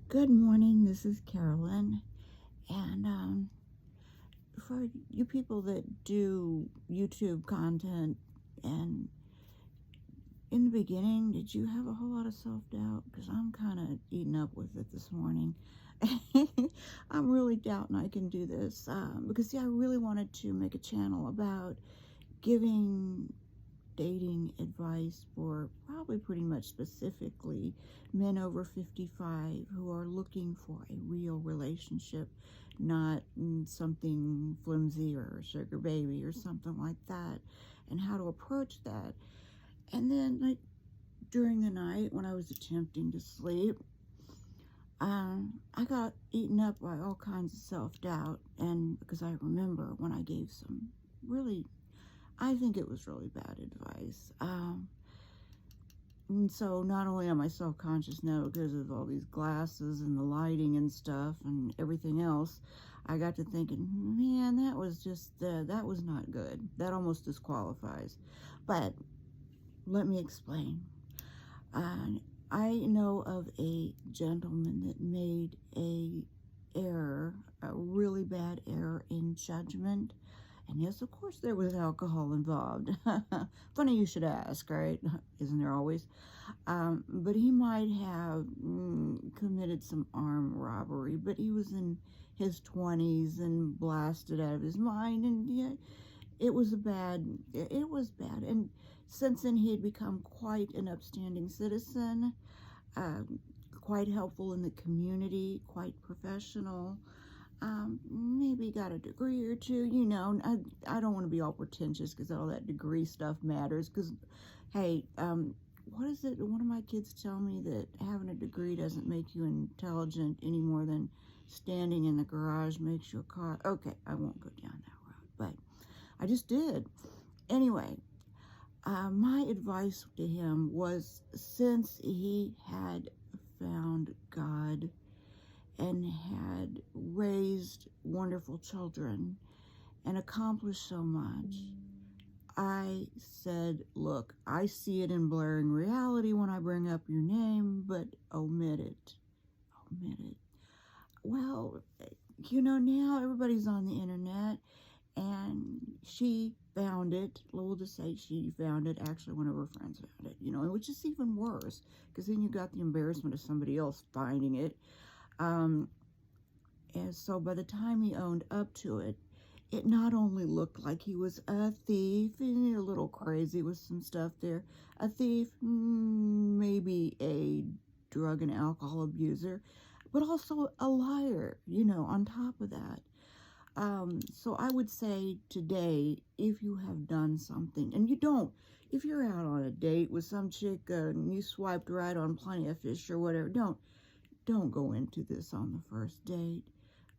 Good morning, this is Carolyn, and for you people that do YouTube content, and in the beginning, did you have a whole lot of self-doubt? Because I'm kind of eating up with it this morning. I'm really doubting I can do this, because see, I really wanted to make a channel about giving dating advice for probably pretty much specifically men over 55 who are looking for a real relationship, not something flimsy or sugar baby or something like that, and how to approach that. And then, like, during the night when I was attempting to sleep, I got eaten up by all kinds of self-doubt, and because I remember when I gave some really, I think it was really bad advice. And so not only am I self-conscious now because of all these glasses and the lighting and stuff and everything else, I got to thinking, man, that was just, that was not good. That almost disqualifies. But let me explain. I know of a gentleman that made a really bad error in judgment. And yes, of course, there was alcohol involved. Funny you should ask, right? Isn't there always? But he might have committed some armed robbery, but he was in his 20s and blasted out of his mind. And yeah, it was bad. And since then, he had become quite an upstanding citizen, quite helpful in the community, quite professional. Maybe got a degree or two, I don't want to be all pretentious because all that degree stuff matters, because, hey, what is it? One of my kids tell me that having a degree doesn't make you intelligent any more than standing in the garage makes you a car. Okay, I won't go down that road, but I just did. Anyway, my advice to him was, since he had found God and had raised wonderful children and accomplished so much, I said, look, I see it in blaring reality when I bring up your name, but omit it. Omit it. Well, now everybody's on the internet, and she found it. We'll just say she found it. Actually, one of her friends found it, which is even worse, because then you got the embarrassment of somebody else finding it. And so by the time he owned up to it, it not only looked like he was a thief, and a little crazy with some stuff there, a thief, maybe a drug and alcohol abuser, but also a liar, on top of that. So I would say today, if you have done something, and if you're out on a date with some chick and you swiped right on Plenty of Fish or whatever, don't go into this on the first date.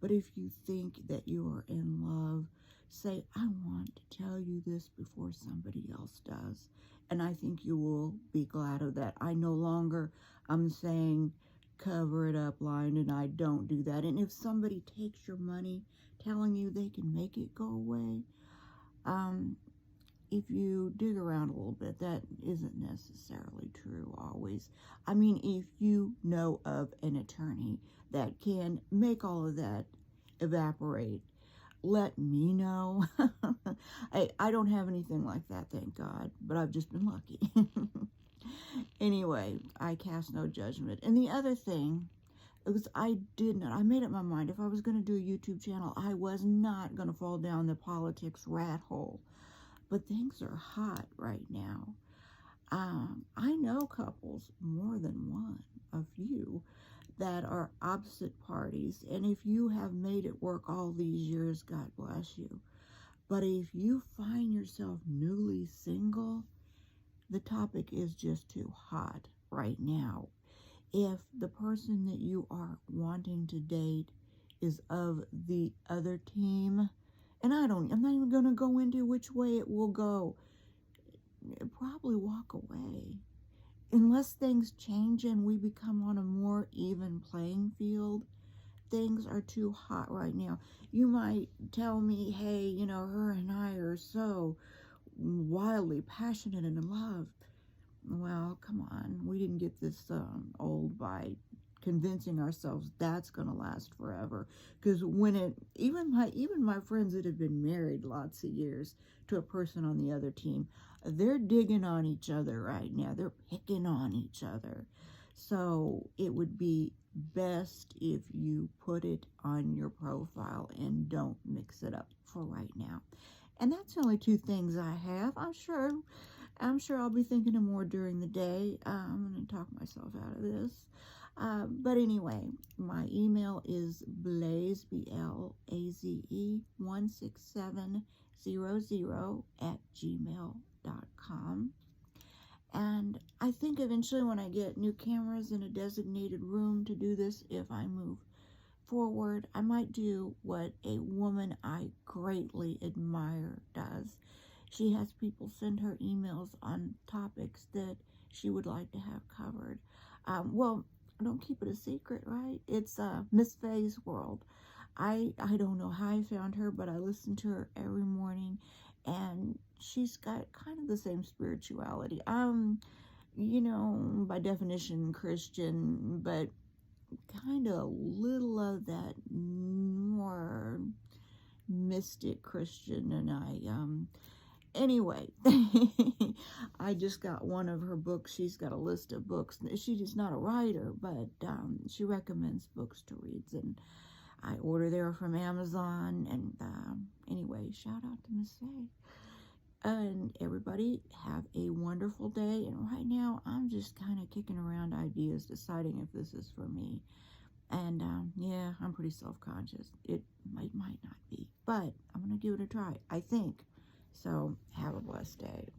But if you think that you are in love, say, I want to tell you this before somebody else does. And I think you will be glad of that. I no longer am saying cover it up line, and I don't do that. And if somebody takes your money telling you they can make it go away, if you dig around a little bit, that isn't necessarily true always. I mean, if you know of an attorney that can make all of that evaporate, let me know. I don't have anything like that, thank God, but I've just been lucky. Anyway, I cast no judgment. And the other thing, I made up my mind, if I was going to do a YouTube channel, I was not going to fall down the politics rat hole. But things are hot right now. I know couples, more than one, a few, that are opposite parties. And if you have made it work all these years, God bless you. But if you find yourself newly single, the topic is just too hot right now. If the person that you are wanting to date is of the other team, and I'm not even going to go into which way it will go, probably walk away. Unless things change and we become on a more even playing field, things are too hot right now. You might tell me, hey, her and I are so wildly passionate and in love. Well, come on. We didn't get this old by convincing ourselves that's going to last forever. Because when even my friends that have been married lots of years to a person on the other team, they're digging on each other right now. They're picking on each other. So it would be best if you put it on your profile and don't mix it up for right now. And that's the only two things I have. I'm sure I'll be thinking of more during the day. I'm going to talk myself out of this. But anyway, my email is blaze, BLAZE 16700 @gmail.com. And I think eventually when I get new cameras in a designated room to do this, if I move forward, I might do what a woman I greatly admire does. She has people send her emails on topics that she would like to have covered. Well, don't keep it a secret, right? It's Miss Faye's World. I don't know how I found her, but I listen to her every morning, and she's got kind of the same spirituality. You know, by definition Christian, but kind of a little of that more mystic Christian, and anyway, I just got one of her books. She's got a list of books. She's not a writer, but she recommends books to read, and I order there from Amazon. And anyway, shout out to Miss Faye. And everybody have a wonderful day. And right now, I'm just kind of kicking around ideas, deciding if this is for me. And yeah, I'm pretty self-conscious. It might not be, but I'm going to give it a try, I think. So have a blessed day.